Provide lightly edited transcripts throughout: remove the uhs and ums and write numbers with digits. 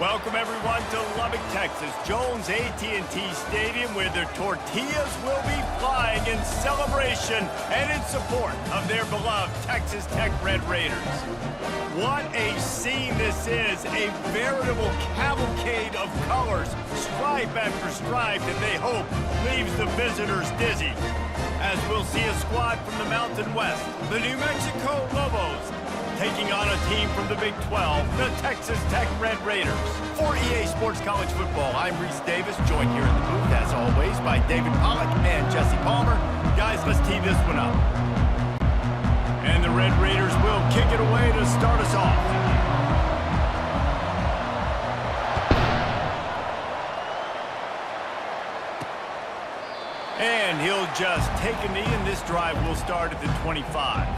Welcome everyone to Lubbock, Texas, Jones AT&T Stadium, where their tortillas will be flying in celebration and in support of their beloved Texas Tech Red Raiders. What a scene this is, a veritable cavalcade of colors, stripe after stripe that they hope leaves the visitors dizzy. As we'll see a squad from the Mountain West, the New Mexico Lobos, taking on a team from the Big 12, the Texas Tech Red Raiders. For EA Sports College Football, I'm Reese Davis, joined here in the booth, as always, by David Pollack and Jesse Palmer. Guys, let's tee this one up. And the Red Raiders will kick it away to start us off. And he'll just take a knee, and this drive will start at the 25.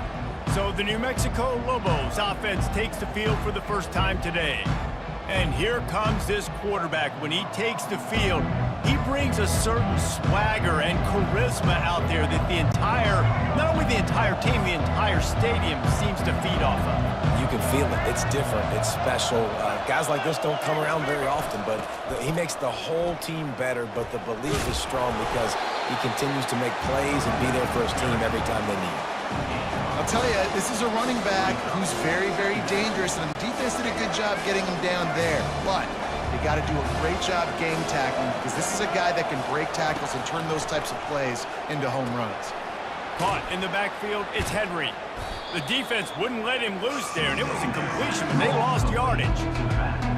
So the New Mexico Lobos offense takes the field for the first time today. And here comes this quarterback. When he takes the field, he brings a certain swagger and charisma out there that the entire, not only the entire team, the entire stadium seems to feed off of. You can feel it. It's different. It's special. Guys like this don't come around very often, but he makes the whole team better, but the belief is strong because he continues to make plays and be there for his team every time they need it. I'll tell you, this is a running back who's very, very dangerous, and the defense did a good job getting him down there. But they got to do a great job game tackling because this is a guy that can break tackles and turn those types of plays into home runs. Caught in the backfield, it's Henry. The defense wouldn't let him loose there, and it was a completion, but they lost yardage.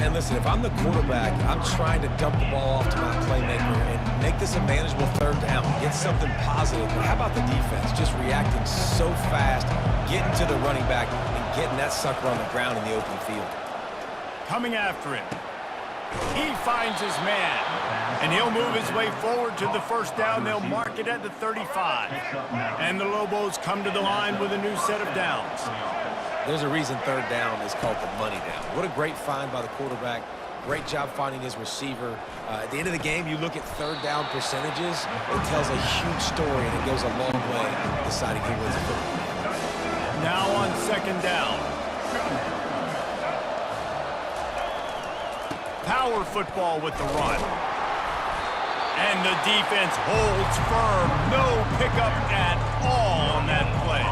And listen, if I'm the quarterback, I'm trying to dump the ball off to my playmaker and make this a manageable third down, get something positive. But how about the defense just reacting so fast, getting to the running back, and getting that sucker on the ground in the open field? Coming after him. He finds his man, and he'll move his way forward to the first down. They'll mark it at the 35. And the Lobos come to the line with a new set of downs. There's a reason third down is called the money down. What a great find by the quarterback. Great job finding his receiver. At the end of the game, you look at third down percentages. It tells a huge story, and it goes a long way in deciding who wins a football game. Now on second down. Power football with the run. And the defense holds firm. No pickup at all on that play.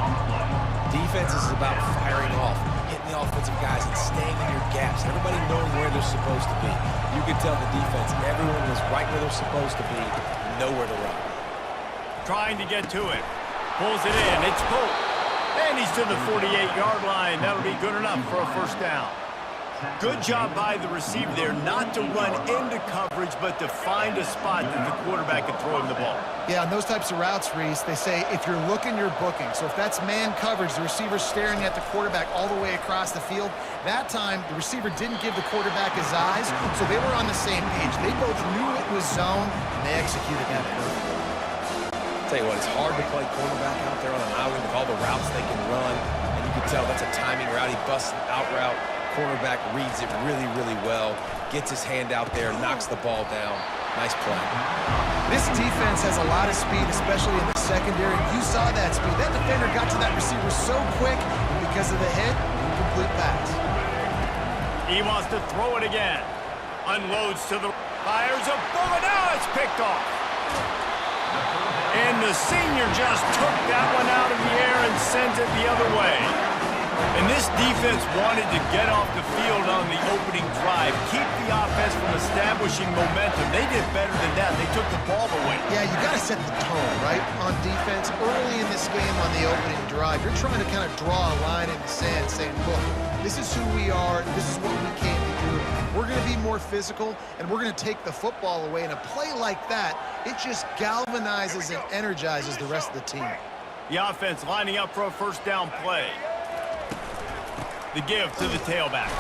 Defense is about firing off, hitting the offensive guys and staying in your gaps. Everybody knowing where they're supposed to be. You can tell the defense, everyone was right where they're supposed to be, nowhere to run. Trying to get to it. Pulls it in. It's pulled. And he's to the 48-yard line. That'll be good enough for a first down. Good job by the receiver there not to run into coverage, but to find a spot that the quarterback can throw him the ball. Yeah, on those types of routes, Reese, they say if you're looking, you're booking. So if that's man coverage, the receiver's staring at the quarterback all the way across the field. That time, the receiver didn't give the quarterback his eyes, so they were on the same page. They both knew it was zone, and they executed that perfectly. Tell you what, it's hard to play quarterback out there on an island with all the routes they can run, and you can tell that's a timing route. He busts an out route. Quarterback reads it really, really well, gets his hand out there, knocks the ball down. Nice play. This defense has a lot of speed, especially in the secondary. You saw that speed. That defender got to that receiver so quick, and because of the hit, incomplete pass. He wants to throw it again. Unloads to the... Fires a bullet. Now it's picked off. And the senior just took that one out of the air and sends it the other way. And this defense wanted to get off the field on the opening drive, keep the offense from establishing momentum. They did better than that. They took the ball away. Yeah, you got to set the tone, right, on defense. Early in this game on the opening drive, you're trying to kind of draw a line in the sand saying, look, this is who we are. This is what we came to do. We're going to be more physical, and we're going to take the football away. And a play like that, it just galvanizes and energizes the rest of the team. The offense lining up for a first down play. The give to the tailback.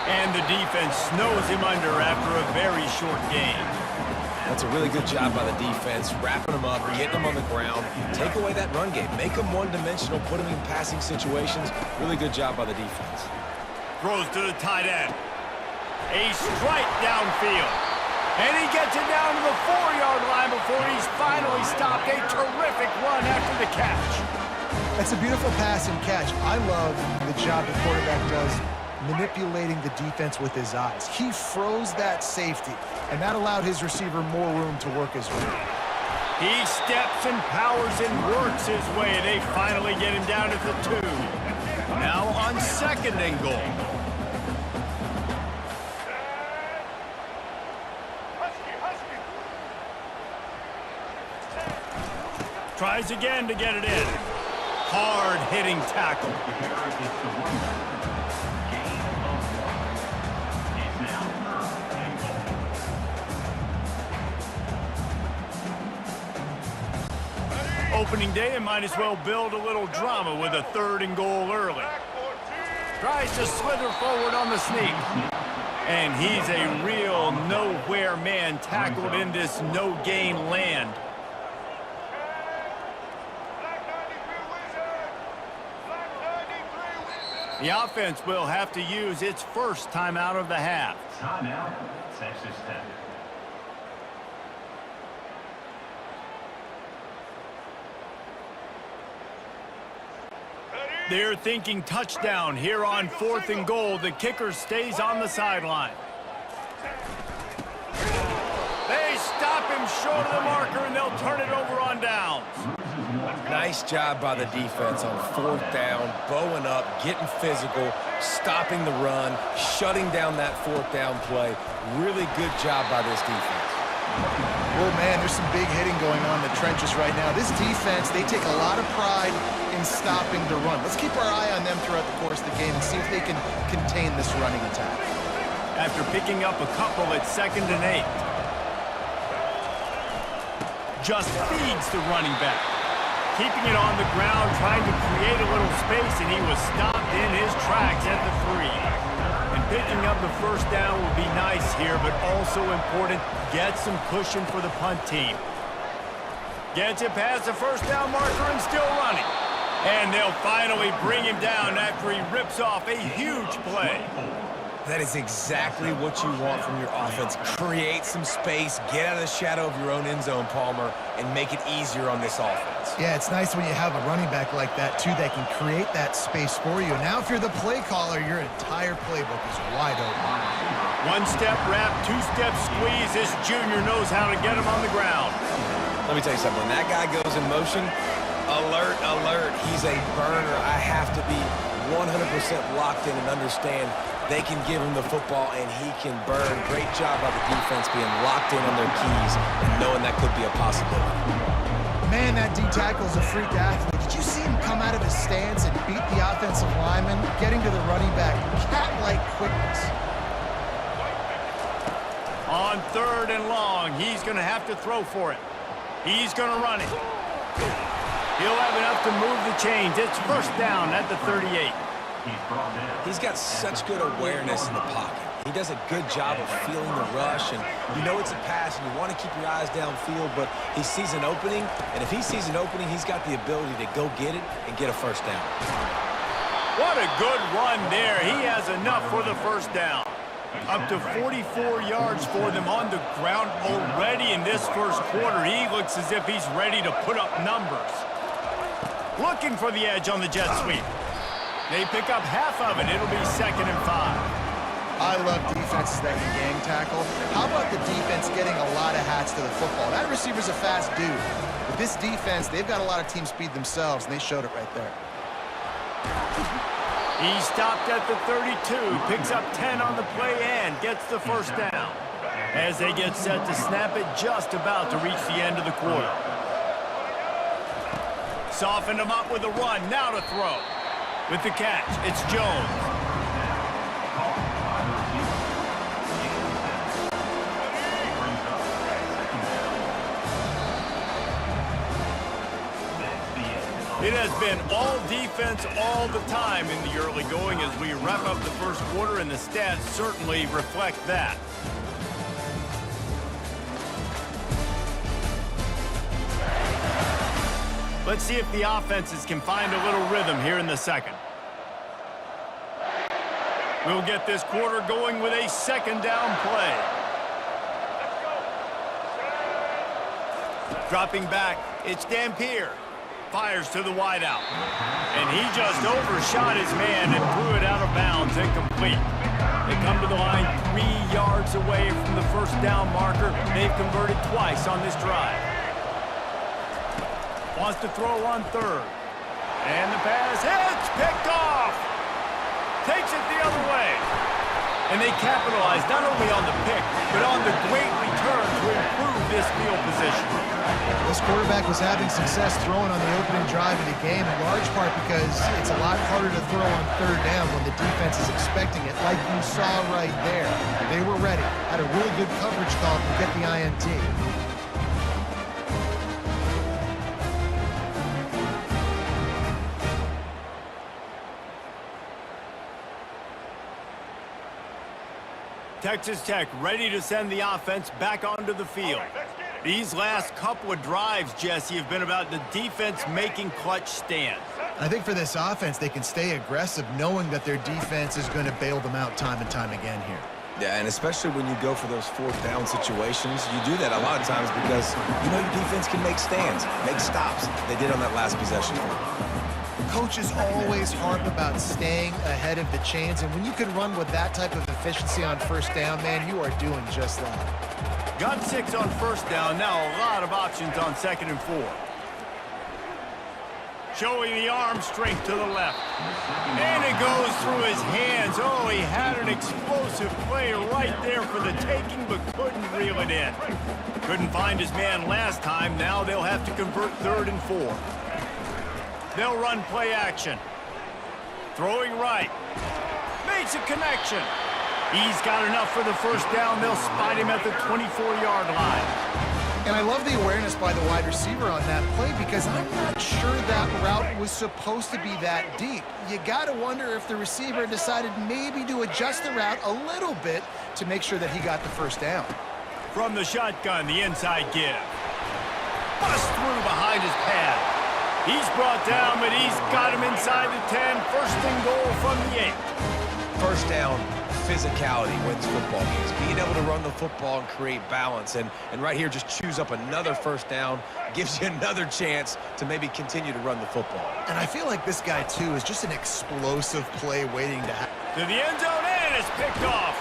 And the defense snows him under after a very short game. That's a really good job by the defense, wrapping him up, getting him on the ground, take away that run game, make him one-dimensional, put him in passing situations. Really good job by the defense. Throws to the tight end. A strike downfield. And he gets it down to the 4-yard line before he's finally stopped. A terrific run after the catch. That's a beautiful pass and catch. I love the job the quarterback does manipulating the defense with his eyes. He froze that safety, and that allowed his receiver more room to work his way. He steps and powers and works his way. They finally get him down at the 2. Now on 2nd and goal. Tries again to get it in. Hard-hitting tackle. Opening day, and might as well build a little drama with a 3rd and goal early. Tries to slither forward on the sneak. And he's a real nowhere man tackled in this no-gain land. The offense will have to use its first timeout of the half. Timeout, Texas Tech. They're thinking touchdown here on 4th and goal. The kicker stays on the sideline. They stop him short of the marker, and they'll turn it over on downs. Nice job by the defense on 4th down, bowing up, getting physical, stopping the run, shutting down that 4th down play. Really good job by this defense. Oh, man, there's some big hitting going on in the trenches right now. This defense, they take a lot of pride in stopping the run. Let's keep our eye on them throughout the course of the game and see if they can contain this running attack. After picking up a couple at 2nd and 8. Just feeds the running back. Keeping it on the ground, trying to create a little space, and he was stopped in his tracks at the 3. And picking up the 1st down will be nice here, but also important, get some cushion for the punt team. Gets it past the 1st down marker and still running. And they'll finally bring him down after he rips off a huge play. That is exactly what you want from your offense. Create some space, get out of the shadow of your own end zone, Palmer, and make it easier on this offense. Yeah, it's nice when you have a running back like that, too, that can create that space for you. Now, if you're the play caller, your entire playbook is wide open. 1-step wrap, 2-step squeeze. This junior knows how to get him on the ground. Let me tell you something. When that guy goes in motion, alert, alert. He's a burner. I have to be 100% locked in and understand they can give him the football and he can burn. Great job by the defense being locked in on their keys and knowing that could be a possibility. Man, that D-tackle is a freak athlete. Did you see him come out of his stance and beat the offensive lineman, getting to the running back? Cat-like quickness. On 3rd and long, he's going to have to throw for it. He's going to run it. He'll have enough to move the chains. It's 1st down at the 38. He's got such good awareness in the pocket. He does a good job of feeling the rush, and you know it's a pass, and you want to keep your eyes downfield, but he sees an opening, and if he sees an opening, he's got the ability to go get it and get a 1st down. What a good run there. He has enough for the 1st down. Up to 44 yards for them on the ground already in this 1st quarter. He looks as if he's ready to put up numbers. Looking for the edge on the jet sweep. They pick up half of it. It'll be 2nd and 5. I love defenses that can gang tackle. How about the defense getting a lot of hats to the football? That receiver's a fast dude. With this defense, they've got a lot of team speed themselves, and they showed it right there. He stopped at the 32, picks up 10 on the play and gets the 1st down. As they get set to snap it, just about to reach the end of the quarter. Softened him up with a run, now to throw. With the catch, it's Jones. It has been all defense all the time in the early going as we wrap up the 1st quarter, and the stats certainly reflect that. Let's see if the offenses can find a little rhythm here in the 2nd. We'll get this quarter going with a 2nd down play. Dropping back, it's Dampier. Fires to the wideout. And he just overshot his man and threw it out of bounds. incomplete. They come to the line 3 yards away from the first down marker. They've converted twice on this drive. Wants to throw on third. And the pass hits, picked off. Takes it the other way. And they capitalize not only on the pick, but on the great return to improve this field position. This quarterback was having success throwing on the opening drive of the game, in large part because it's a lot harder to throw on third down when the defense is expecting it, like you saw right there. They were ready, had a really good coverage call to get the INT. Texas Tech ready to send the offense back onto the field. These last couple of drives, Jesse, have been about the defense making clutch stands. I think for this offense, they can stay aggressive knowing that their defense is going to bail them out time and time again here. Yeah, and especially when you go for those fourth down situations, you do that a lot of times because you know your defense can make stands, make stops. They did on that last possession. Coaches always harp about staying ahead of the chains, and when you can run with that type of efficiency on first down, man, you are doing just that. Got 6 on first down, now a lot of options on 2nd and 4. Showing the arm strength to the left. And it goes through his hands. Oh, he had an explosive play right there for the taking, but couldn't reel it in. Couldn't find his man last time. Now they'll have to convert 3rd and 4. They'll run play action. Throwing right. Makes a connection. He's got enough for the first down. They'll spot him at the 24-yard line. And I love the awareness by the wide receiver on that play because I'm not sure that route was supposed to be that deep. You got to wonder if the receiver decided maybe to adjust the route a little bit to make sure that he got the first down. From the shotgun, the inside give. Bust through behind his pad. He's brought down, but he's got him inside the 10. First and goal from the 8. First down, physicality wins football games. Being able to run the football and create balance. And right here, just choose up another first down. Gives you another chance to maybe continue to run the football. And I feel like this guy, too, is just an explosive play waiting to happen. To the end zone, and it's picked off.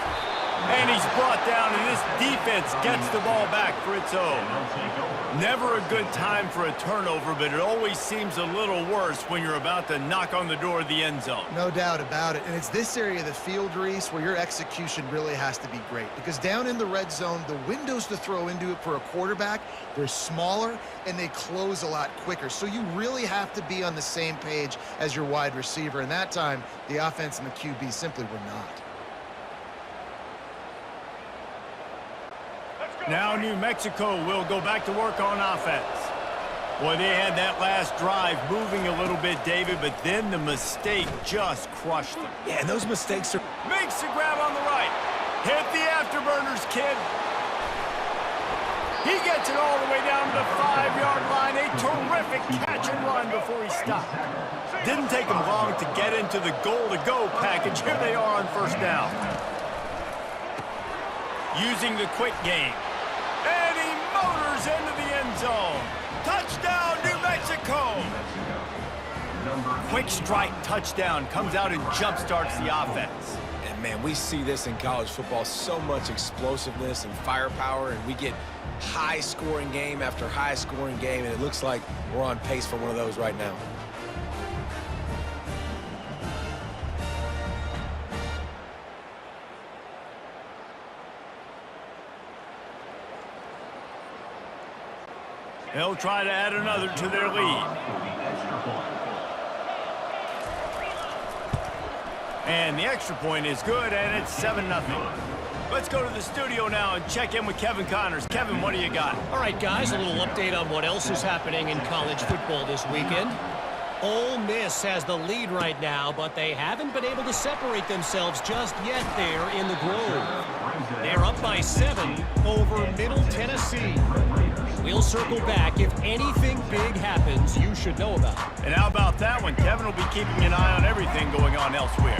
And he's brought down, and this defense gets the ball back for its own. Never a good time for a turnover, but it always seems a little worse when you're about to knock on the door of the end zone. No doubt about it. And it's this area of the field, Reese, where your execution really has to be great. Because down in the red zone, the windows to throw into it for a quarterback, they're smaller and they close a lot quicker. So you really have to be on the same page as your wide receiver. And that time, the offense and the QB simply were not. Now New Mexico will go back to work on offense. Boy, they had that last drive moving a little bit, David, but then the mistake just crushed them. Yeah, and those mistakes are... Makes the grab on the right. Hit the afterburners, kid. He gets it all the way down to the 5-yard line. A terrific catch and run before he stopped. Didn't take him long to get into the goal-to-go package. Here they are on first down. Using the quick game. And he motors into the end zone. Touchdown, New Mexico! Quick strike touchdown comes out and jump-starts the offense. And, man, we see this in college football, so much explosiveness and firepower, and we get high-scoring game after high-scoring game, and it looks like we're on pace for one of those right now. They'll try to add another to their lead. And the extra point is good, and it's 7-0. Let's go to the studio now and check in with Kevin Connors. Kevin, what do you got? All right, guys, a little update on what else is happening in college football this weekend. Ole Miss has the lead right now, but they haven't been able to separate themselves just yet there in the Grove. They're up by 7 over Middle Tennessee. We'll circle back. If anything big happens, you should know about it. And how about that one? Kevin will be keeping an eye on everything going on elsewhere.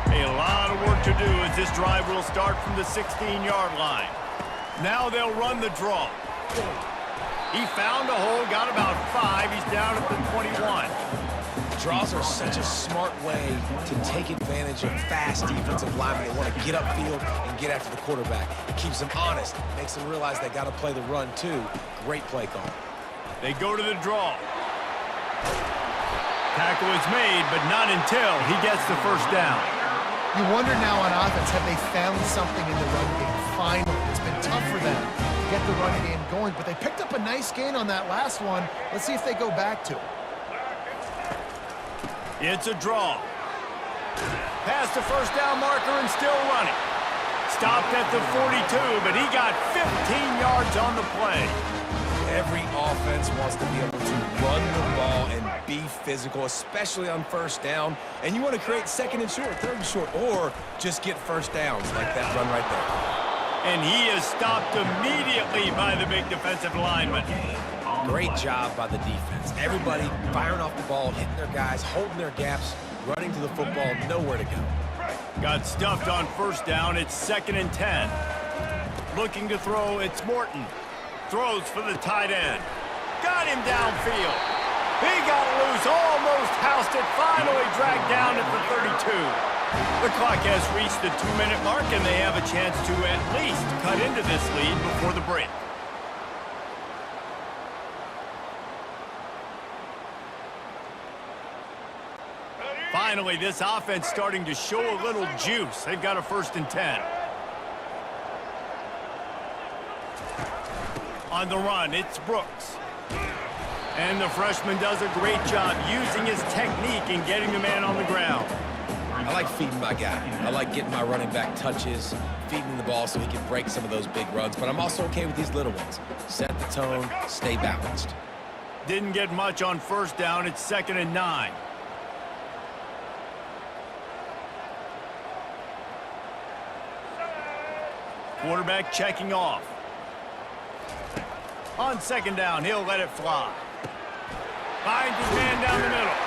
A lot of work to do as this drive will start from the 16-yard line. Now they'll run the draw. He found a hole, got about 5. He's down at the 21. Draws are such a smart way to take advantage of fast defensive linemen. They want to get upfield and get after the quarterback. It keeps them honest, makes them realize they got to play the run too. Great play call. They go to the draw. Tackle is made, but not until he gets the first down. You wonder now on offense, have they found something in the run game? Finally, it's been tough for them to get the run game going, but they picked up a nice gain on that last one. Let's see if they go back to it. It's a draw. Past the first down marker and still running. Stopped at the 42, but he got 15 yards on the play. Every offense wants to be able to run the ball and be physical, especially on first down. And you want to create second and short, third and short, or just get first downs like that run right there. And he is stopped immediately by the big defensive lineman. Great job by the defense. Everybody firing off the ball, hitting their guys, holding their gaps, running to the football, nowhere to go. Got stuffed on first down. It's 2nd and 10. Looking to throw, it's Morton. Throws for the tight end. Got him downfield. He got loose, almost housed it, finally dragged down at the 32. The clock has reached the 2-minute mark, and they have a chance to at least cut into this lead before the break. Finally, this offense starting to show a little juice. They've got a 1st and 10. On the run, it's Brooks. And the freshman does a great job using his technique and getting the man on the ground. I like feeding my guy. I like getting my running back touches, feeding the ball so he can break some of those big runs. But I'm also okay with these little ones. Set the tone, stay balanced. Didn't get much on first down. It's 2nd and 9. Quarterback checking off. On 2nd down, he'll let it fly. Finds his man down the middle.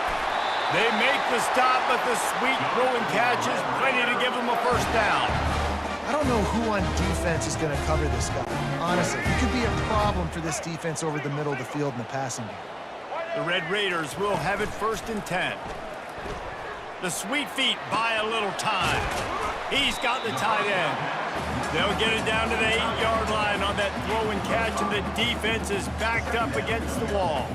They make the stop, but the sweet throwing catch is plenty to give them a 1st down. I don't know who on defense is going to cover this guy. Honestly, he could be a problem for this defense over the middle of the field in the passing game. The Red Raiders will have it 1st and 10. The sweet feet buy a little time. He's got the tight end. They'll get it down to the 8-yard line on that throw and catch, and the defense is backed up against the wall.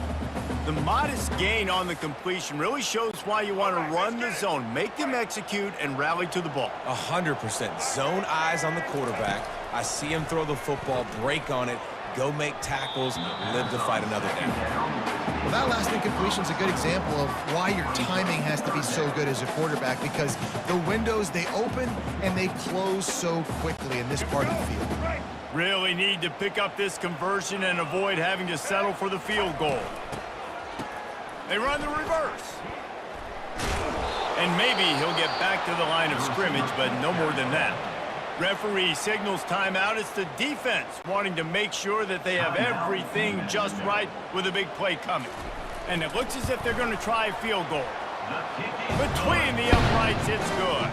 The modest gain on the completion really shows why you want to run the zone, make them execute, and rally to the ball. 100%. Zone eyes on the quarterback. I see him throw the football, break on it, go make tackles, live to fight another down. Well, that last incompletion is a good example of why your timing has to be so good as a quarterback, because the windows, they open and they close so quickly in this part of the field. Really need to pick up this conversion and avoid having to settle for the field goal. They run the reverse. And maybe he'll get back to the line of scrimmage, but no more than that. Referee signals timeout. It's the defense wanting to make sure that they have everything just right with a big play coming. And it looks as if they're going to try a field goal. Between the uprights, it's good.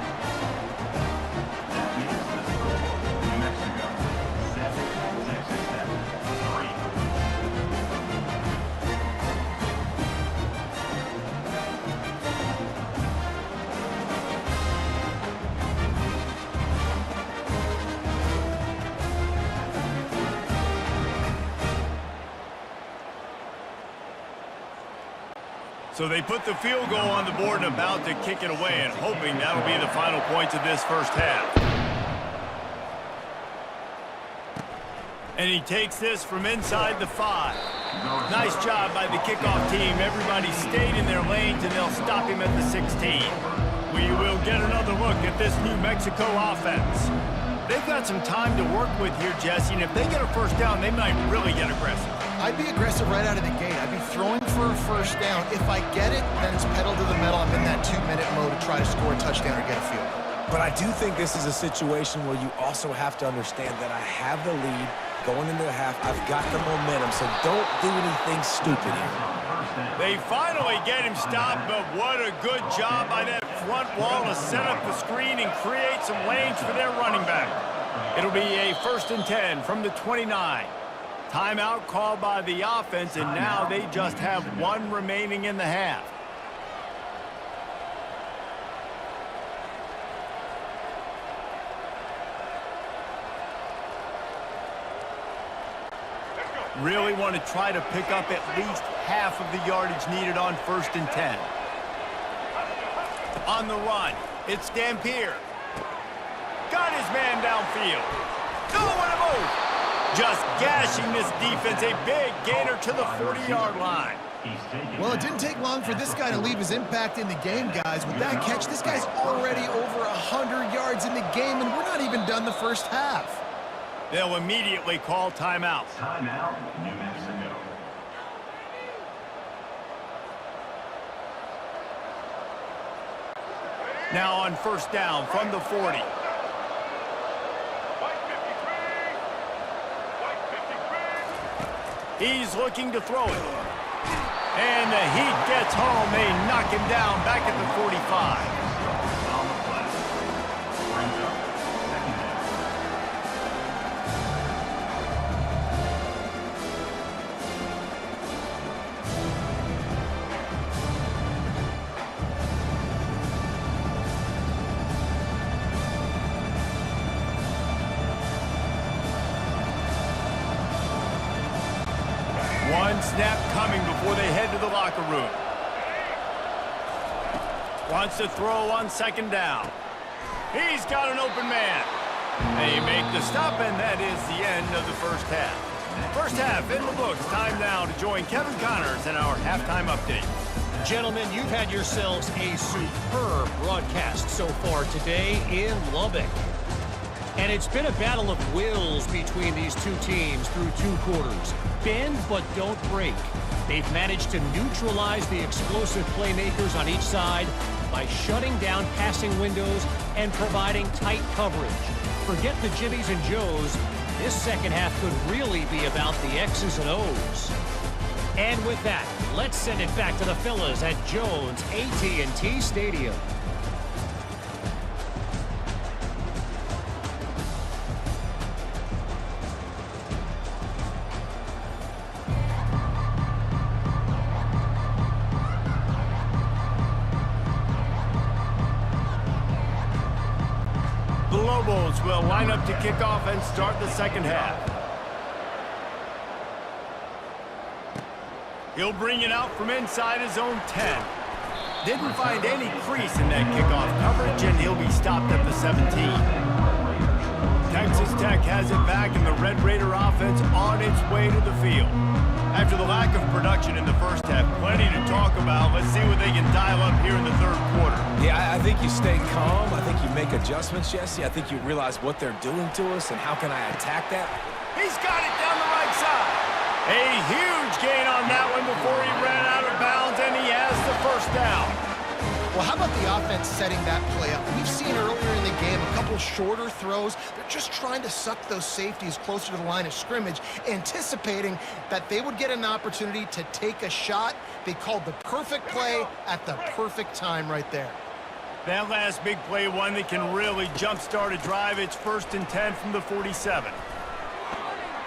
So they put the field goal on the board and about to kick it away, and hoping that'll be the final points of this first half. And he takes this from inside the 5. Nice job by the kickoff team. Everybody stayed in their lanes, and they'll stop him at the 16. We will get another look at this New Mexico offense. They've got some time to work with here, Jesse, and if they get a 1st down, they might really get aggressive. I'd be aggressive right out of the gate. I'd be throwing for a 1st down. If I get it, then it's pedal to the metal. I'm in that 2-minute mode to try to score a touchdown or get a field goal. But I do think this is a situation where you also have to understand that I have the lead going into the half. I've got the momentum, so don't do anything stupid here. They finally get him stopped, but what a good job by that front wall to set up the screen and create some lanes for their running back. It'll be a 1st and 10 from the 29. Timeout called by the offense, and now they just have 1 remaining in the half. Really want to try to pick up at least half of the yardage needed on 1st and 10. On the run, it's Dampier. Got his man downfield. Nowhere to move. Just gashing this defense. A big gainer to the 40-yard line. Well, it didn't take long for this guy to leave his impact in the game, guys. With that catch, this guy's already over 100 yards in the game, and we're not even done the first half. They'll immediately call timeout. Timeout, New Mexico. Now on 1st down from the 40. He's looking to throw it. And the heat gets home. They knock him down back at the 45. On the play. Brings up 2nd down. One snap coming before they head to the locker room. Wants to throw on 2nd down. He's got an open man. They make the stop, and that is the end of the first half. First half in the books. Time now to join Kevin Connors in our halftime update. Gentlemen, you've had yourselves a superb broadcast so far today in Lubbock. And it's been a battle of wills between these two teams through 2 quarters. Bend but don't break. They've managed to neutralize the explosive playmakers on each side by shutting down passing windows and providing tight coverage. Forget the Jimmies and Joes. This second half could really be about the X's and O's. And with that, let's send it back to the fellas at Jones AT&T Stadium. The Lobos will line up to kick off and start the second half. He'll bring it out from inside his own 10. Didn't find any crease in that kickoff coverage, and he'll be stopped at the 17. Texas Tech has it back, and the Red Raider offense on its way to the field. After the lack of production in the first half, plenty to talk about. Let's see what they can dial up here in the 3rd quarter. Yeah, I think you stay calm. I think you make adjustments, Jesse. I think you realize what they're doing to us and how can I attack that. He's got it down the right side. A huge gain on that one before he ran out of bounds, and he has the 1st down. Well, how about the offense setting that play up? We've seen earlier in the game a couple shorter throws. They're just trying to suck those safeties closer to the line of scrimmage, anticipating that they would get an opportunity to take a shot. They called the perfect play at the perfect time right there. That last big play, one that can really jumpstart a drive. It's 1st and 10 from the 47.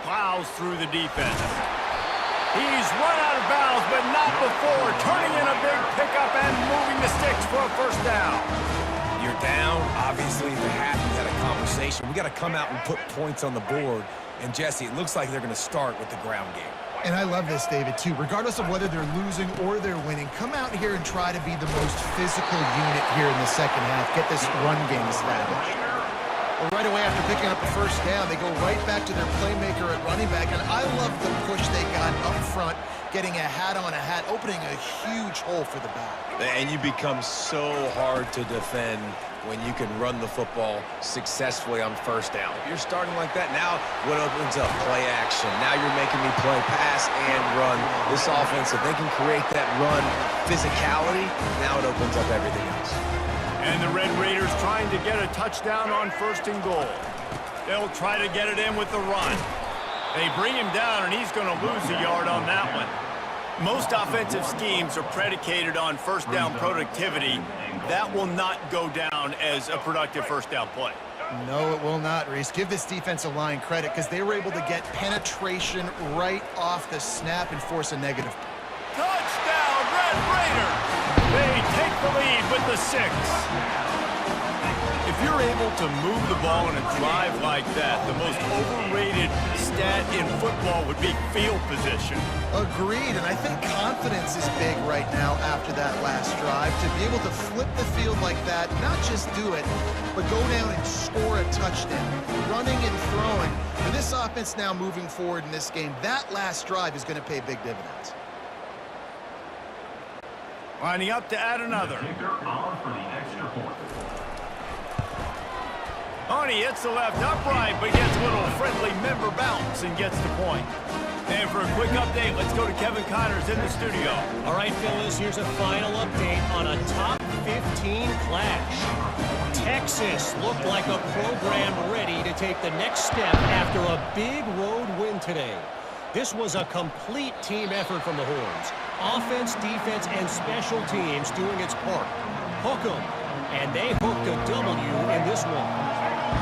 Plows through the defense. He's run out of bounds, but not before turning in a big pickup and moving the sticks for a 1st down. You're down. Obviously, in the half, you had a conversation. We got to come out and put points on the board. And, Jesse, it looks like they're going to start with the ground game. And I love this, David, too. Regardless of whether they're losing or they're winning, come out here and try to be the most physical unit here in the second half. Get this run game established. Well, right away after picking up the 1st down, they go right back to their playmaker at running back. And I love the push they got up front, getting a hat on a hat, opening a huge hole for the back. And you become so hard to defend when you can run the football successfully on 1st down. If you're starting like that, now what opens up? Play action. Now you're making me play pass and run. This offense, if they can create that run physicality, now it opens up everything else. And the Red Raiders trying to get a touchdown on 1st and goal. They'll try to get it in with the run. They bring him down, and he's going to lose a yard on that one. Most offensive schemes are predicated on 1st down productivity. That will not go down as a productive 1st down play. No, it will not, Reese. Give this defensive line credit because they were able to get penetration right off the snap and force a negative. Touchdown, Red Raiders! They take the lead with the 6. If you're you're able to move the ball in a drive like that, the most overrated stat in football would be field position. Agreed, and I think confidence is big right now after that last drive. To be able to flip the field like that, not just do it, but go down and score a touchdown. Running and throwing. For this offense now moving forward in this game, that last drive is going to pay big dividends. Lining up to add another. Kicker on for the extra point. Arnie hits the left upright, but gets a little friendly member bounce and gets the point. And for a quick update, let's go to Kevin Connors in the studio. All right, fellas, here's a final update on a top 15 clash. Texas looked like a program ready to take the next step after a big road win today. This was a complete team effort from the Horns. Offense, defense, and special teams doing its part. Hook 'em, and they hooked a W in this one.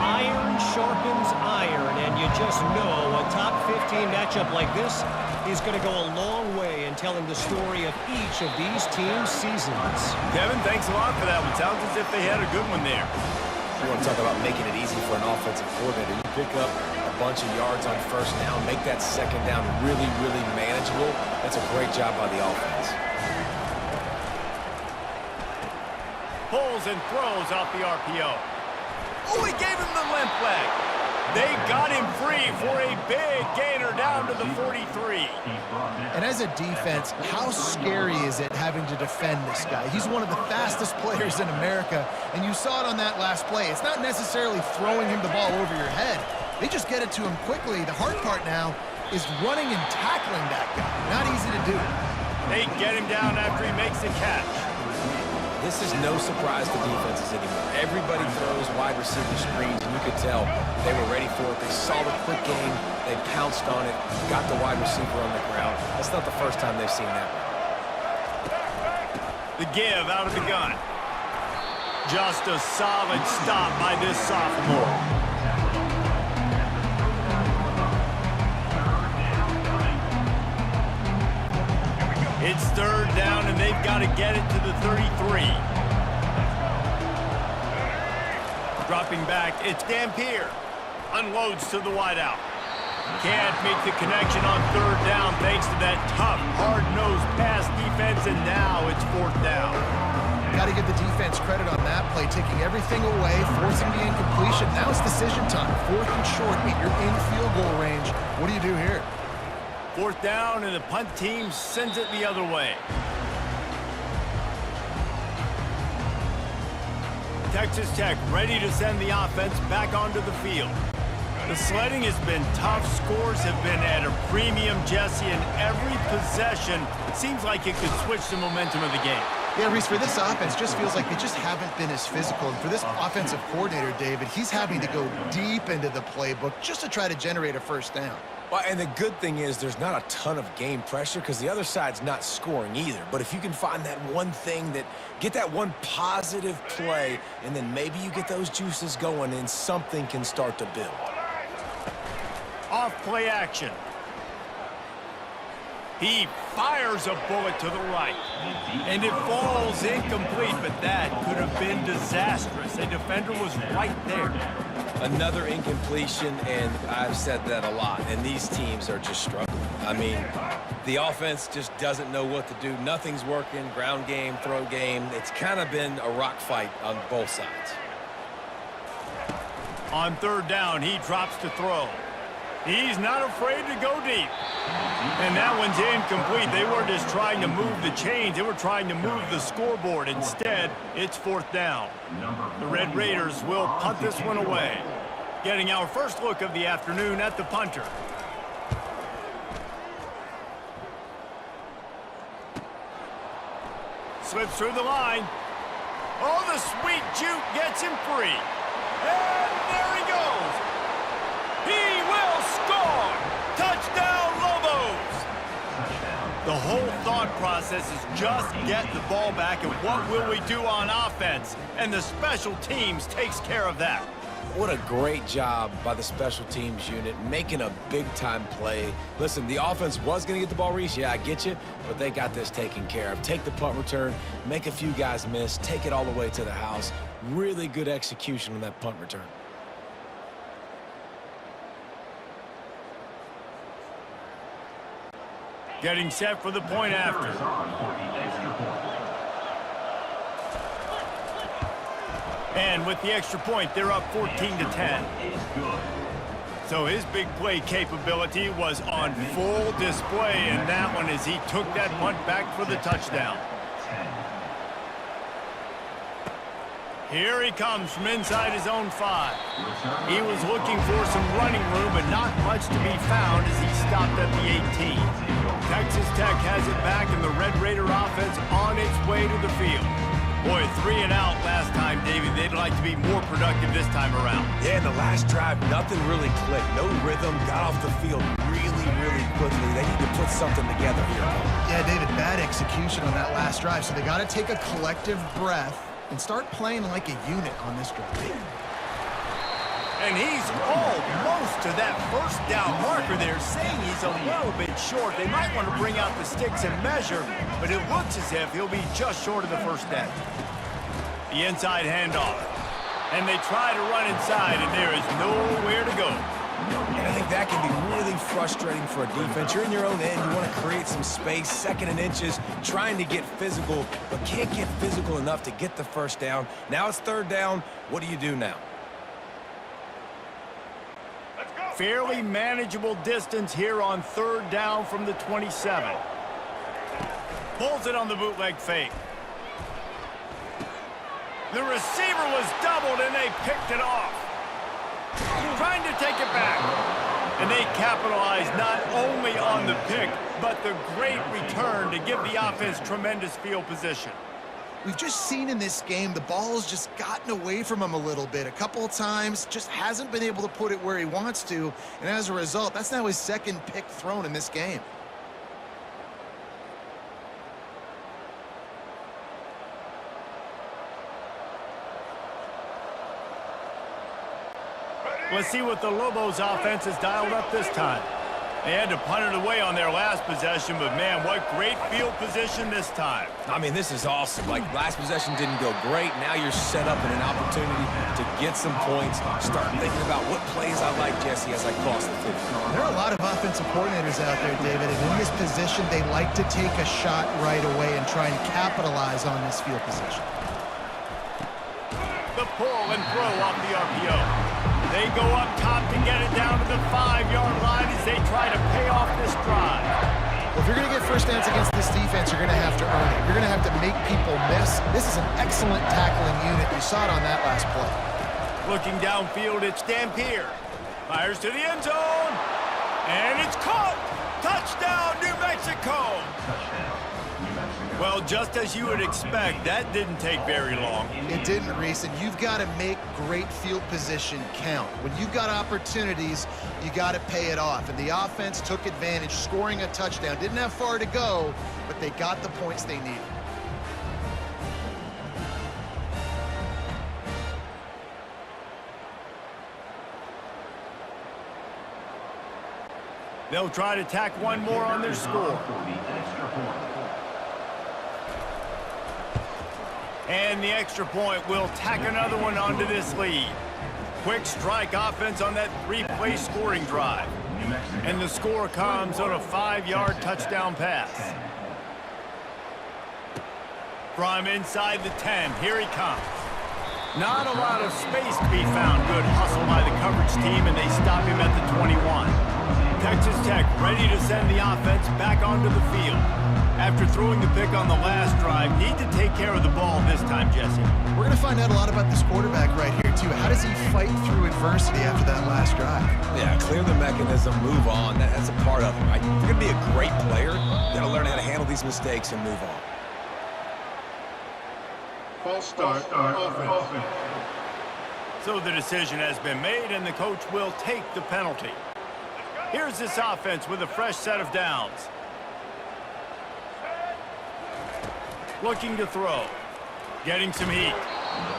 Iron sharpens iron, and you just know a top 15 matchup like this is going to go a long way in telling the story of each of these teams' seasons. Kevin, thanks a lot for that one. Sounds as if they had a good one there. You want to talk about making it easy for an offensive coordinator. You pick up a bunch of yards on first down, make that second down really, really manageable. That's a great job by the offense. Pulls and throws off the RPO. Oh, he gave him the limp leg. They got him free for a big gainer down to the 43. And as a defense, how scary is it having to defend this guy? He's one of the fastest players in America, and you saw it on that last play. It's not necessarily throwing him the ball over your head. They just get it to him quickly. The hard part now is running and tackling that guy. Not easy to do. They get him down after he makes the catch. This is no surprise to defenses anymore. Everybody throws wide receiver screens, and you could tell they were ready for it. They saw the quick game. They pounced on it, got the wide receiver on the ground. That's not the first time they've seen that. The give out of the gun. Just a solid stop by this sophomore. It's third down, and they've got to get it to the 33. Dropping back, it's Dampier. Unloads to the wideout. Can't make the connection on third down thanks to that tough, hard-nosed pass defense, and now it's fourth down. Got to give the defense credit on that play, taking everything away, forcing the incompletion. Now it's decision time. Fourth and short, meet your in field goal range. What do you do here? Fourth down, and the punt team sends it the other way. Texas Tech ready to send the offense back onto the field. The sledding has been tough. Scores have been at a premium, Jesse, and every possession seems like it could switch the momentum of the game. Yeah, Reese, for this offense, just feels like they just haven't been as physical. And for this offensive coordinator, David, he's having to go deep into the playbook just to try to generate a first down. Well, and the good thing is there's not a ton of game pressure because the other side's not scoring either. But if you can find that one thing get that one positive play, and then maybe you get those juices going and something can start to build. Off play action. He fires a bullet to the right. And it falls incomplete, but that could have been disastrous. A defender was right there. Another incompletion, and I've said that a lot, and these teams are just struggling. I mean, the offense just doesn't know what to do. Nothing's working, ground game, throw game. It's kind of been a rock fight on both sides. On third down, he drops to throw. He's not afraid to go deep. And that one's incomplete. They weren't just trying to move the chains. They were trying to move the scoreboard. Instead, it's fourth down. The Red Raiders will punt this one away. Getting our first look of the afternoon at the punter. Slips through the line. Oh, the sweet juke gets him free. And there he goes. He will score! Touchdown, Lobos! The whole thought process is just get the ball back, and what will we do on offense? And the special teams takes care of that. What a great job by the special teams unit, making a big-time play. Listen, the offense was going to get the ball, Reese. Yeah, I get you, but they got this taken care of. Take the punt return, make a few guys miss, take it all the way to the house, Really good execution on that punt return. Getting set for the point after. And with the extra point, they're up 14-10. So his big play capability was on full display in that one as he took that punt back for the touchdown. Here he comes from inside his own 5. He was looking for some running room, but not much to be found as he stopped at the 18. Texas Tech has it back, and the Red Raider offense on its way to the field. Boy, 3 and out last time, David. They'd like to be more productive this time around. Yeah, in the last drive, nothing really clicked. No rhythm, got off the field really, really quickly. They need to put something together here. Yeah, David, bad execution on that last drive, so they got to take a collective breath and start playing like a unit on this drive. And he's almost to that first down marker there, saying he's a little bit short. They might want to bring out the sticks and measure, but it looks as if he'll be just short of the first down. The inside handoff. And they try to run inside, and there is nowhere to go. And I think that can be really frustrating for a defense. You're in your own end. You want to create some space, 2nd and inches, trying to get physical, but can't get physical enough to get the first down. Now it's 3rd down. What do you do now? Fairly manageable distance here on 3rd down from the 27. Pulls it on the bootleg fake. The receiver was doubled, and they picked it off. Trying to take it back. And they capitalized not only on the pick, but the great return to give the offense tremendous field position. We've just seen in this game the ball's just gotten away from him a little bit. A couple of times, just hasn't been able to put it where he wants to. And as a result, that's now his 2nd pick thrown in this game. Let's see what the Lobos offense has dialed up this time. They had to punt it away on their last possession, but man, what great field position this time. I mean, this is awesome. Like, last possession didn't go great. Now you're set up in an opportunity to get some points. Start thinking about what plays I like, Jesse, as I cross the 50. There are a lot of offensive coordinators out there, David, and in this position, they like to take a shot right away and try and capitalize on this field position. The pull and throw off the RPO. They go up top to get it down to the 5-yard line as they try to pay off this drive. Well, if you're going to get first downs against this defense, you're going to have to earn it. You're going to have to make people miss. This is an excellent tackling unit. You saw it on that last play. Looking downfield, it's Dampier. Fires to the end zone. And it's caught. Touchdown, New Mexico. Well, just as you would expect, that didn't take very long. It didn't, Reese, and you've got to make great field position count. When you've got opportunities, you got to pay it off. And the offense took advantage, scoring a touchdown. Didn't have far to go, but they got the points they needed. They'll try to tack one more on their score. And the extra point will tack another one onto this lead. Quick strike offense on that 3-play scoring drive. And the score comes on a 5-yard touchdown pass. From inside the 10, here he comes. Not a lot of space to be found. Good hustle by the coverage team, and they stop him at the 21. Texas Tech ready to send the offense back onto the field. After throwing the pick on the last drive, need to take care of the ball this time, Jesse. We're going to find out a lot about this quarterback right here, too. How does he fight through adversity after that last drive? Yeah, clear the mechanism, move on. That's a part of it, right? If you're going to be a great player, you got to learn how to handle these mistakes and move on. False start offense. So the decision has been made, and the coach will take the penalty. Here's this offense with a fresh set of downs. Looking to throw. Getting some heat.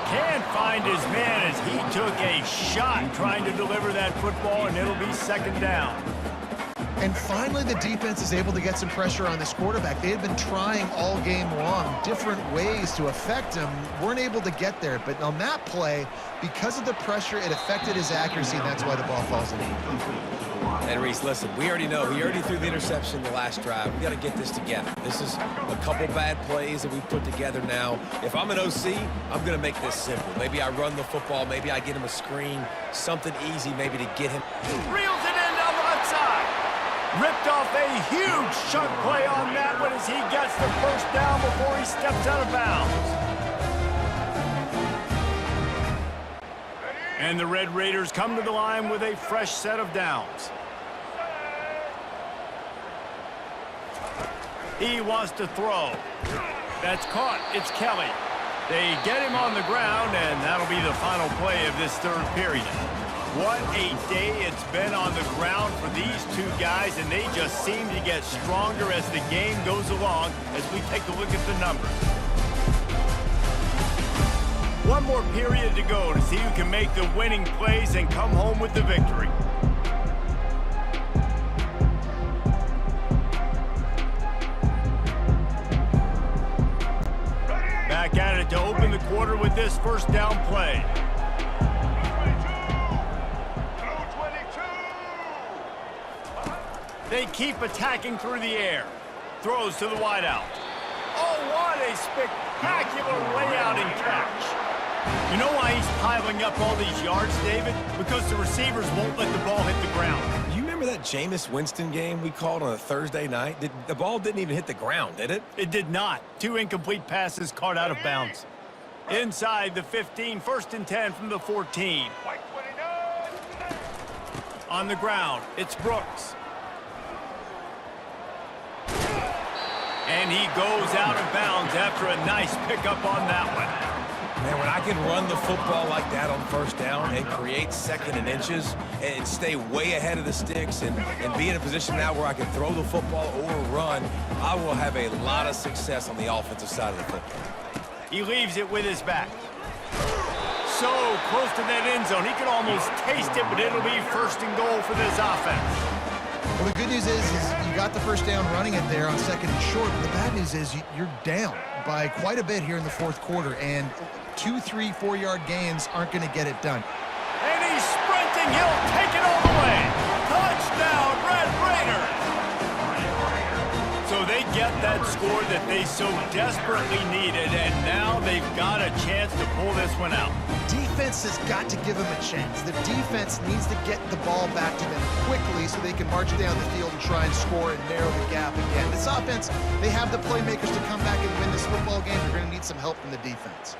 Can't find his man as he took a shot trying to deliver that football, and it'll be second down. And finally, the defense is able to get some pressure on this quarterback. They had been trying all game long different ways to affect him, weren't able to get there. But on that play, because of the pressure, it affected his accuracy, and that's why the ball falls in. And Reese, listen, we already know he already threw the interception the last drive. We got to get this together. This is a couple bad plays that we put together now. If I'm an OC, I'm going to make this simple. Maybe I run the football. Maybe I get him a screen, something easy maybe to get him. Reels it in down the left side. Ripped off a huge chunk play on that one as he gets the first down before he steps out of bounds. And the Red Raiders come to the line with a fresh set of downs. He wants to throw. That's caught. It's Kelly. They get him on the ground, and that'll be the final play of this third period. What a day it's been on the ground for these two guys, and they just seem to get stronger as the game goes along as we take a look at the numbers. One more period to go to see who can make the winning plays and come home with the victory. Back at it to open the quarter with this first down play. They keep attacking through the air. Throws to the wideout. Oh, what a spectacular layout and catch. You know why he's piling up all these yards, David? Because the receivers won't let the ball hit the ground. You remember that Jameis Winston game we called on a Thursday night? The ball didn't even hit the ground, did it? It did not. 2 incomplete passes caught out of bounds. Inside the 15, 1st and 10 from the 14. On the ground, it's Brooks. And he goes out of bounds after a nice pickup on that one. Man, when I can run the football like that on first down and create 2nd and inches and stay way ahead of the sticks and be in a position now where I can throw the football or run, I will have a lot of success on the offensive side of the football. He leaves it with his back. So close to that end zone. He can almost taste it, but it'll be 1st and goal for this offense. Well, the good news is you got the first down running it there on 2nd and short. But the bad news is you're down by quite a bit here in the 4th quarter, and 2, 3, 4-yard gains aren't going to get it done. And he's sprinting. He'll take it all the way. Touchdown, Red Raiders. So they get that score that they so desperately needed, and now they've got a chance to pull this one out. Defense has got to give them a chance. The defense needs to get the ball back to them quickly so they can march down the field and try and score and narrow the gap again. This offense, they have the playmakers to come back and win this football game. They're going to need some help from the defense.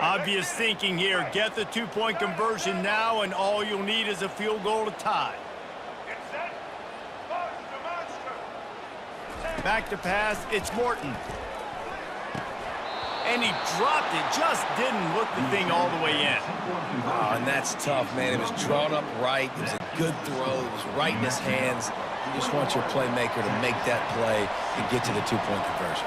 Obvious thinking here. Get the 2-point conversion now, and all you'll need is a field goal to tie. Back to pass. It's Morton. And he dropped it. Just didn't look the thing all the way in. Oh, and that's tough, man. It was drawn up right. It was a good throw. It was right in his hands. You just want your playmaker to make that play and get to the 2-point conversion.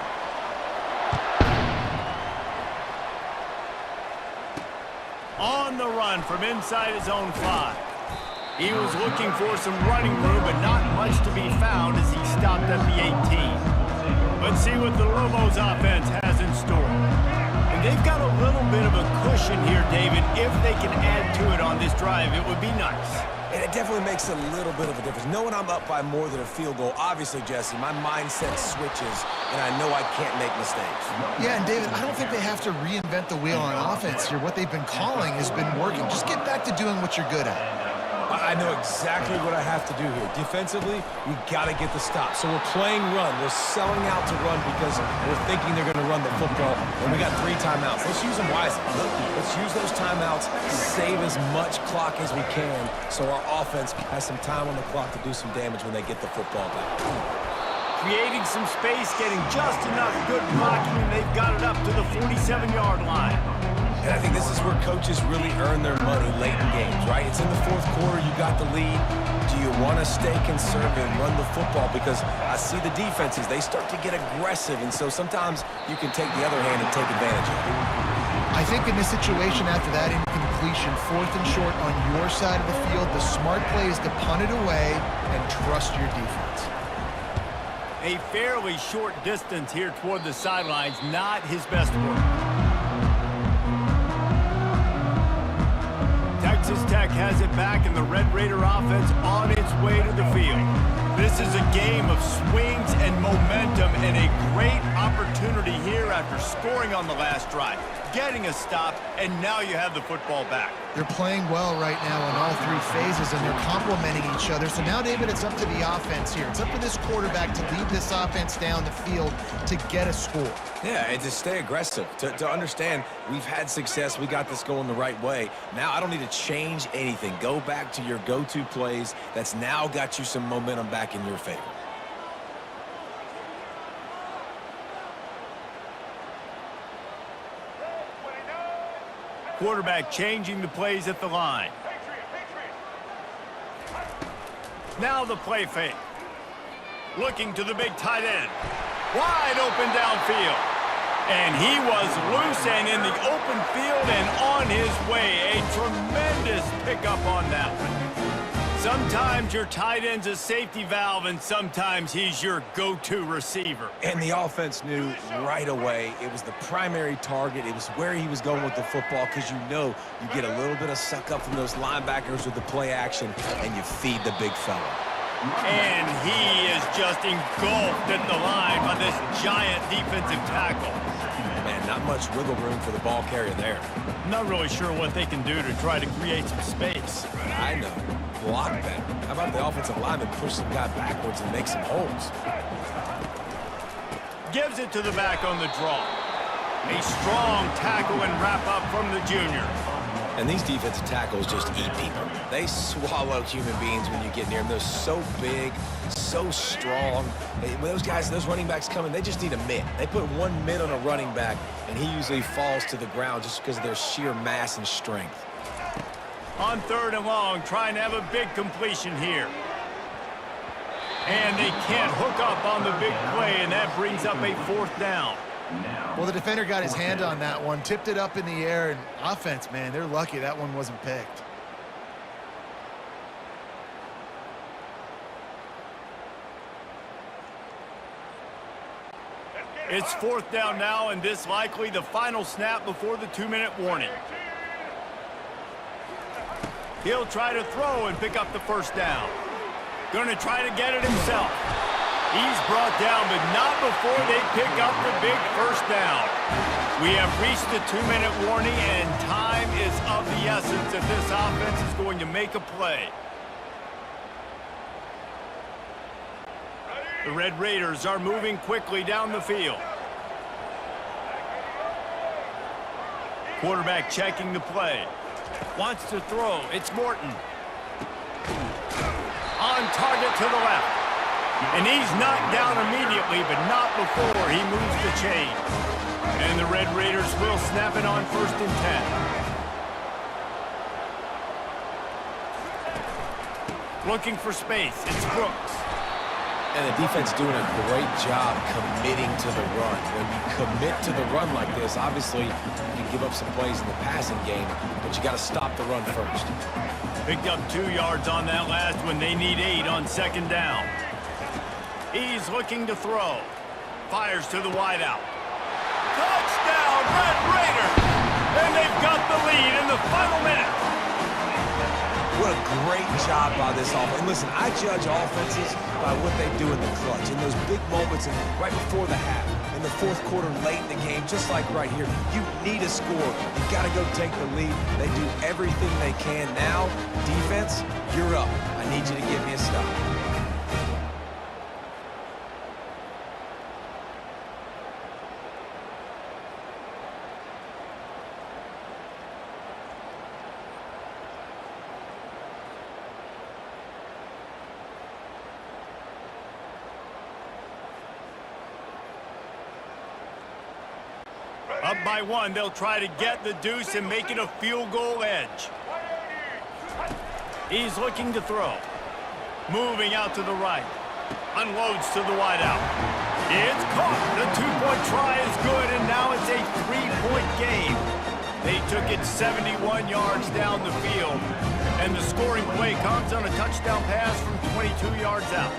On the run from inside his own 5. He was looking for some running room, but not much to be found as he stopped at the 18. Let's see what the Lobos offense has in store. And they've got a little bit of a cushion here, David. If they can add to it on this drive, it would be nice. And it definitely makes a little bit of a difference. Knowing I'm up by more than a field goal, obviously, Jesse, my mindset switches, and I know I can't make mistakes. Yeah, and David, I don't think they have to reinvent the wheel on offense here. What they've been calling has been working. Just get back to doing what you're good at. I know exactly what I have to do here. Defensively, we got to get the stop. So we're playing run. We're selling out to run because we're thinking they're going to run the football, and we got 3 timeouts. Let's use them wisely. Let's use those timeouts, save as much clock as we can so our offense has some time on the clock to do some damage when they get the football back. Creating some space, getting just enough good blocking, and they've got it up to the 47-yard line. And I think this is where coaches really earn their money late in games, right? It's in the fourth quarter. You got the lead. Do you want to stay conservative and run the football? Because I see the defenses, they start to get aggressive, and so sometimes you can take the other hand and take advantage of it. I think in this situation after that incompletion, 4th and short on your side of the field, the smart play is to punt it away and trust your defense. A fairly short distance here toward the sidelines, not his best work. Texas Tech has it back, and the Red Raider offense on its way to the field. This is a game of swings and momentum, and a great opportunity here after scoring on the last drive, getting a stop, and now you have the football back. They're playing well right now in all 3 phases, and they're complementing each other. So now, David, it's up to the offense here. It's up to this quarterback to lead this offense down the field to get a score. Yeah, and to stay aggressive, to understand we've had success, we got this going the right way. Now I don't need to change anything. Go back to your go-to plays. That's now got you some momentum back in your favor. Quarterback changing the plays at the line. Now the play fake. Looking to the big tight end. Wide open downfield. And he was loose and in the open field and on his way. A tremendous pickup on that one. Sometimes your tight end's a safety valve, and sometimes he's your go-to receiver. And the offense knew right away it was the primary target. It was where he was going with the football, because you know you get a little bit of suck up from those linebackers with the play action, and you feed the big fella. And he is just engulfed at the line by this giant defensive tackle. Man, not much wiggle room for the ball carrier there. Not really sure what they can do to try to create some space. I know. Block that. How about the offensive lineman push some guy backwards and make some holes? Gives it to the back on the draw. A strong tackle and wrap up from the junior. And these defensive tackles just eat people. They swallow human beings when you get near them. They're so big, so strong. When those guys, those running backs come in, they just need a mitt. They put one mitt on a running back, and he usually falls to the ground just because of their sheer mass and strength. On 3rd and long, trying to have a big completion here. And they can't hook up on the big play, and that brings up a 4th down. Well, the defender got his hand on that one, tipped it up in the air, and offense, man, they're lucky that one wasn't picked. It's 4th down now, and this likely the final snap before the 2-minute warning. He'll try to throw and pick up the 1st down. Going to try to get it himself. He's brought down, but not before they pick up the big 1st down. We have reached the 2-minute warning, and time is of the essence if this offense is going to make a play. The Red Raiders are moving quickly down the field. Quarterback checking the play. Wants to throw. It's Morton. On target to the left. And he's knocked down immediately, but not before he moves the chain. And the Red Raiders will snap it on 1st and 10. Looking for space. It's Brooks. And the defense doing a great job committing to the run. When you commit to the run like this, obviously you can give up some plays in the passing game, but you got to stop the run first. Picked up 2 yards on that last one. They need 8 on 2nd down. He's looking to throw. Fires to the wideout. Touchdown, Red Raiders! And they've got the lead in the final minute. What a great job by this offense. And listen, I judge offenses by what they do in the clutch, in those big moments and right before the half, in the 4th quarter, late in the game, just like right here. You need a score. You've got to go take the lead. They do everything they can. Now, defense, you're up. I need you to give me a stop. Up by one. They'll try to get the deuce and make it a field goal edge. He's looking to throw. Moving out to the right. Unloads to the wideout. It's caught. The two-point try is good, and now it's a three-point game. They took it 71 yards down the field, and the scoring play comes on a touchdown pass from 22 yards out.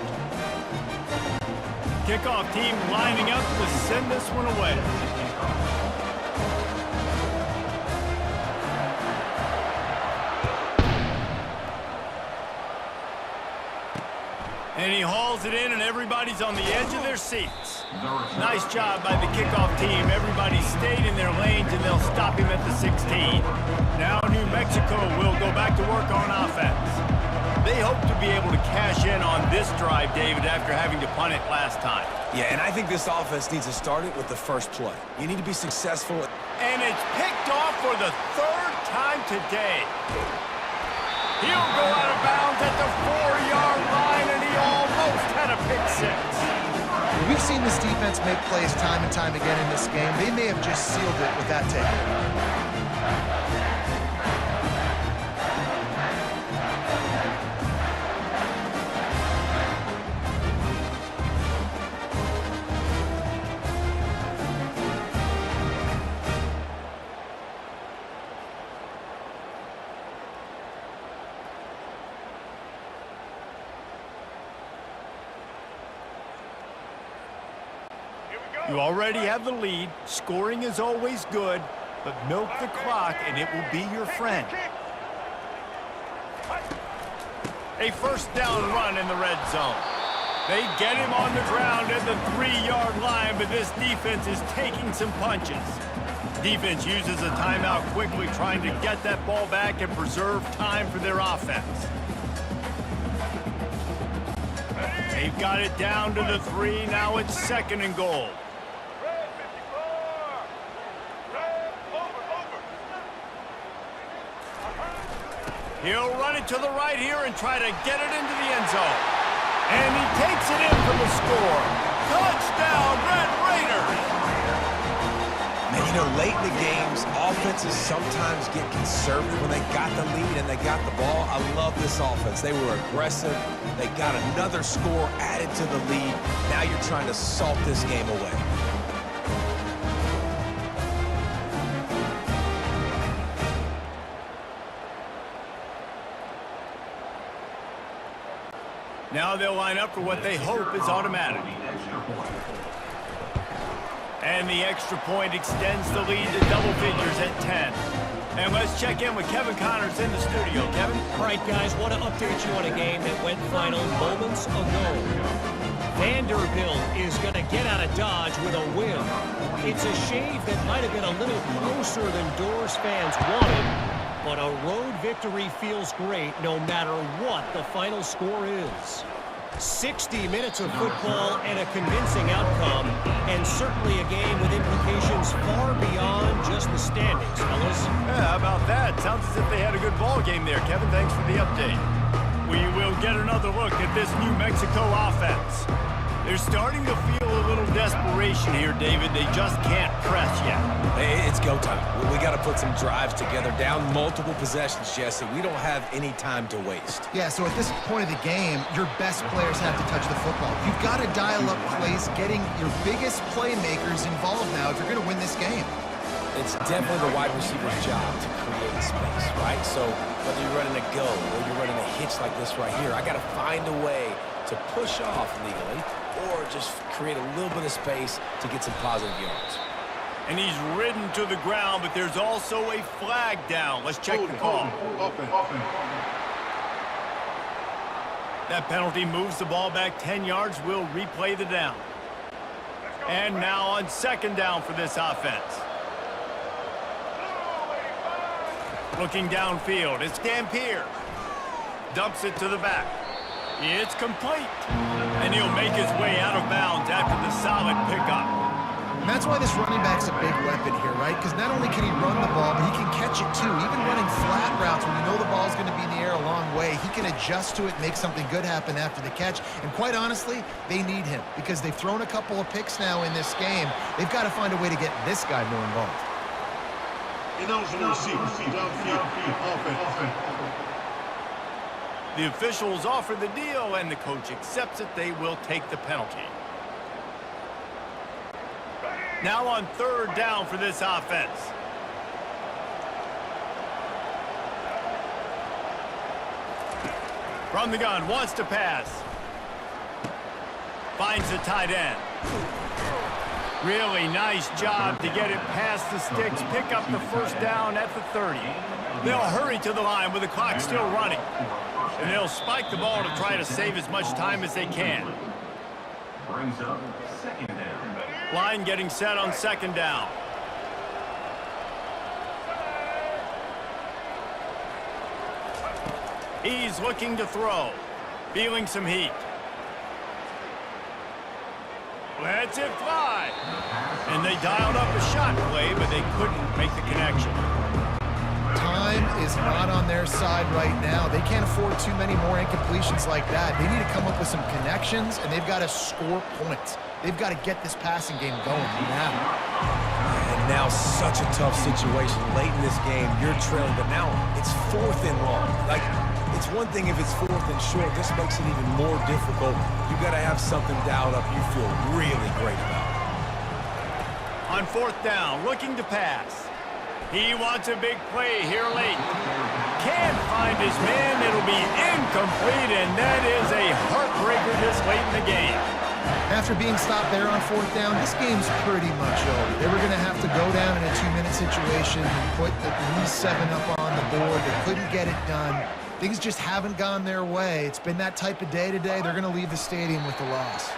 Kickoff team lining up to send this one away. And he hauls it in, and everybody's on the edge of their seats. Nice job by the kickoff team. Everybody stayed in their lanes, and they'll stop him at the 16. Now New Mexico will go back to work on offense. They hope to be able to cash in on this drive, David, after having to punt it last time. Yeah, and I think this offense needs to start it with the first play. You need to be successful. And it's picked off for the third time today. He'll go out of bounds at the 4-yard line, and he almost had a pick six. We've seen this defense make plays time and time again in this game. They may have just sealed it with that tackle. You already have the lead. Scoring is always good, but milk the clock and it will be your friend. A first down run in the red zone. They get him on the ground at the 3-yard line, but this defense is taking some punches. Defense uses a timeout quickly, trying to get that ball back and preserve time for their offense. They've got it down to the 3. Now it's 2nd and goal. He'll run it to the right here and try to get it into the end zone. And he takes it in for the score. Touchdown, Red Raiders! Man, you know, late in the games, offenses sometimes get conservative when they got the lead and they got the ball. I love this offense. They were aggressive. They got another score added to the lead. Now you're trying to salt this game away. Now they'll line up for what they hope is automatic. And the extra point extends the lead to double figures at 10. And let's check in with Kevin Connors in the studio. Kevin? All right, guys, want to update you on a game that went final moments ago. Vanderbilt is going to get out of Dodge with a win. It's a shave that might have been a little closer than Doors fans wanted, but a road victory feels great no matter what the final score is. 60 minutes of football and a convincing outcome, and certainly a game with implications far beyond just the standings, fellas. Yeah, how about that? Sounds as if they had a good ball game there, Kevin. Thanks for the update. We will get another look at this New Mexico offense. They're starting to feel a little desperation here, David. They just can't press yet. It's go time. We got to put some drives together, down multiple possessions, Jesse. We don't have any time to waste. Yeah, so at this point of the game, your best players have to touch the football. You've got to dial up plays, getting your biggest playmakers involved now if you're going to win this game. It's definitely the wide receiver's job to create space, right? So whether you're running a go or you're running a hitch like this right here, I got to find a way to push off legally or just create a little bit of space to get some positive yards. And he's ridden to the ground, but there's also a flag down. Let's check the call. That penalty moves the ball back 10 yards. We'll replay the down. And now on 2nd down for this offense. Looking downfield, it's Dampier. Dumps it to the back. It's complete. And he'll make his way out of bounds after the solid pickup. And that's why this running back's a big weapon here, right? Because not only can he run the ball, but he can catch it too. Even running flat routes when you know the ball's going to be in the air a long way, he can adjust to it, make something good happen after the catch. And quite honestly, they need him because they've thrown a couple of picks now in this game. They've got to find a way to get this guy more involved. Ineligible receiver, downfield, offense. The officials offer the deal, and the coach accepts it. They will take the penalty. Now on third down for this offense. From the gun, wants to pass. Finds the tight end. Really nice job to get it past the sticks, pick up the first down at the 30. They'll hurry to the line with the clock still running. And they'll spike the ball to try to save as much time as they can. Brings up second down. Line getting set on second down. He's looking to throw. Feeling some heat. Lets it fly. And they dialed up a shot play, but they couldn't make the connection. Time is not on their side right now. They can't afford too many more incompletions like that. They need to come up with some connections, and they've got to score points. They've got to get this passing game going now. And now such a tough situation. Late in this game, you're trailing, but now it's 4th and long. Like, it's one thing if it's 4th and short. This makes it even more difficult. You got to have something dialed up you feel really great about. On fourth down, looking to pass. He wants a big play here late. Can't find his man. It'll be incomplete, and that is a heartbreaker this late in the game. After being stopped there on fourth down, this game's pretty much over. They were going to have to go down in a 2-minute situation and put at least 7 up on the board. They couldn't get it done. Things just haven't gone their way. It's been that type of day today. They're going to leave the stadium with the loss.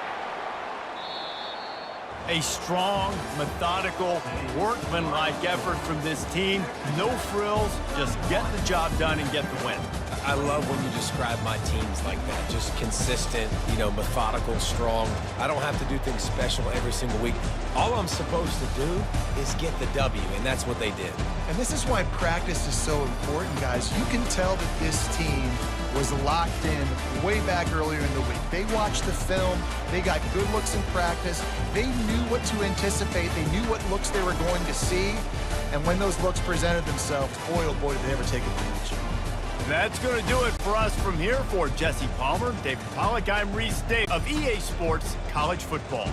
A strong, methodical, workmanlike effort from this team. No frills, just get the job done and get the win. I love when you describe my teams like that. Just consistent, methodical, strong. I don't have to do things special every single week. All I'm supposed to do is get the W, and that's what they did. And this is why practice is so important, guys. You can tell that this team was locked in way back earlier in the week. They watched the film. They got good looks in practice. They knew what to anticipate. They knew what looks they were going to see. And when those looks presented themselves, boy, oh boy, did they ever take advantage. That's going to do it for us from here. For Jesse Palmer, David Pollack, I'm Reese Davis of EA Sports College Football.